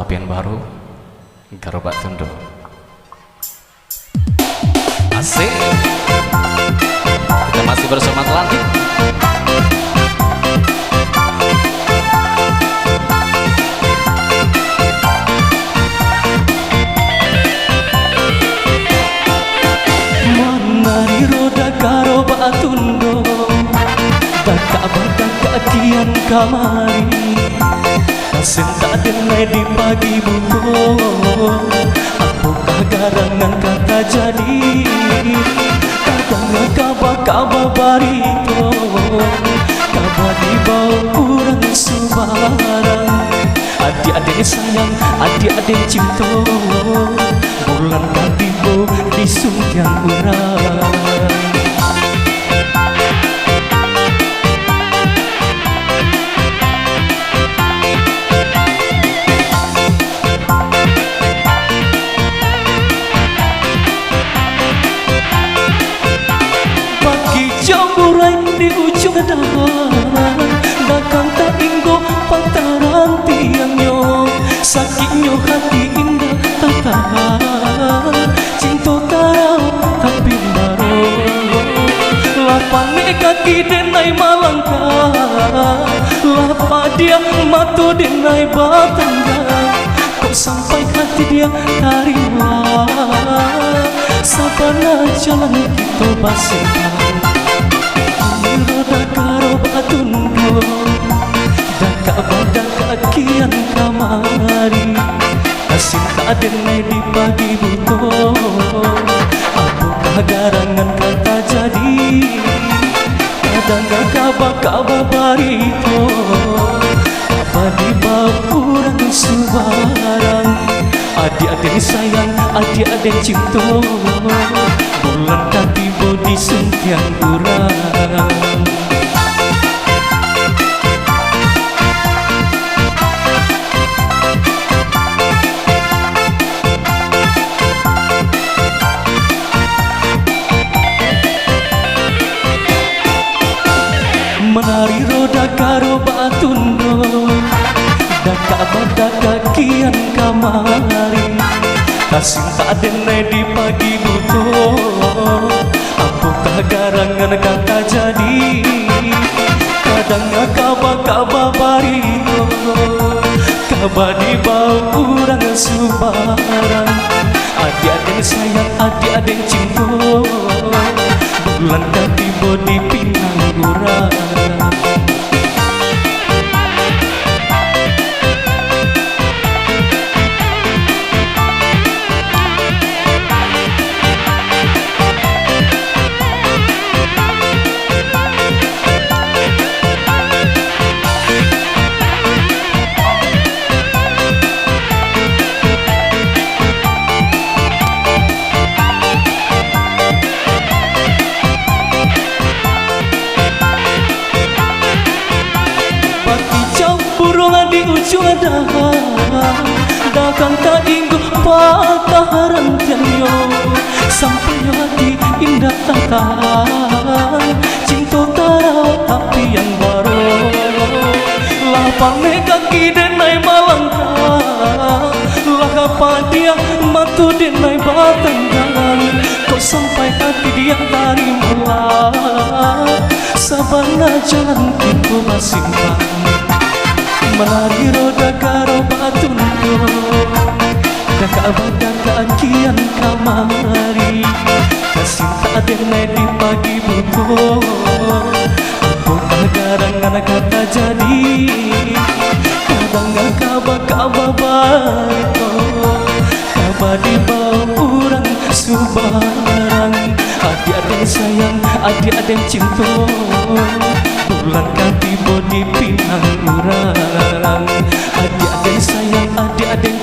hapian baru Garoba Tundo. Asik. Kita masih bersama Atlantik. Menari roda Garoba Tundo, Daka kian kamari, Kasen tak denai di pagi buto. Apakah garangan kata jadi? Kadang kaba barito, kaba di bau kurang sebarang. Adik-adik sayang, adik-adik cinta, bulan katibo di suntiang urang. Jamburai di ujung dahan, dakang tak inggo pantaran tiangnya. Sakitnya hati indah tak tahan, cinta tarau tapi baru. Lapan kaki denai malangkah, lapa dia matu denai batangga. Kok sampai hati dia tarima, sabana jalan kita basah. Roda Garoba Tundo, Daka kian kamari, Kasin tak denai di pagi buto. Apakah garangan kata jadi? Kadang kaba barito, kaba di bau sebarang. Adik-adik sayang, adik-adik cinta, bulan katibo di suntiang urang. Menari roda Garoba Tundo, Daka kian kamari, Kasin tak denai di pagi buto. Apakah garangan kata jadi? Kadang kaba barito, kaba di bau kurang sebarang. Adik-adik sayang, adik-adik cinta, bulan katibo di pinang urang. Di ujung dahan, dakang tak inggo patah rantianyo. Sampai hati indah tak tahan, cinta tarau tapi yang baru. Lapan kaki denai malangkah, lakapa dia matu denai batanggan. Kok sampai hati dia tarima, sabana jalan kita basimpang. Menari roda Garoba Tundo, Daka kian kamari, Kasin tak denai di pagi buto. Apakah garangan kata jadi? Kadang kaba barito, kaba di bau kurang sebarang. Adik-adik sayang, adik-adik cinta, bulan katibo di pinang urang. Adik-adik sayang, adik-adik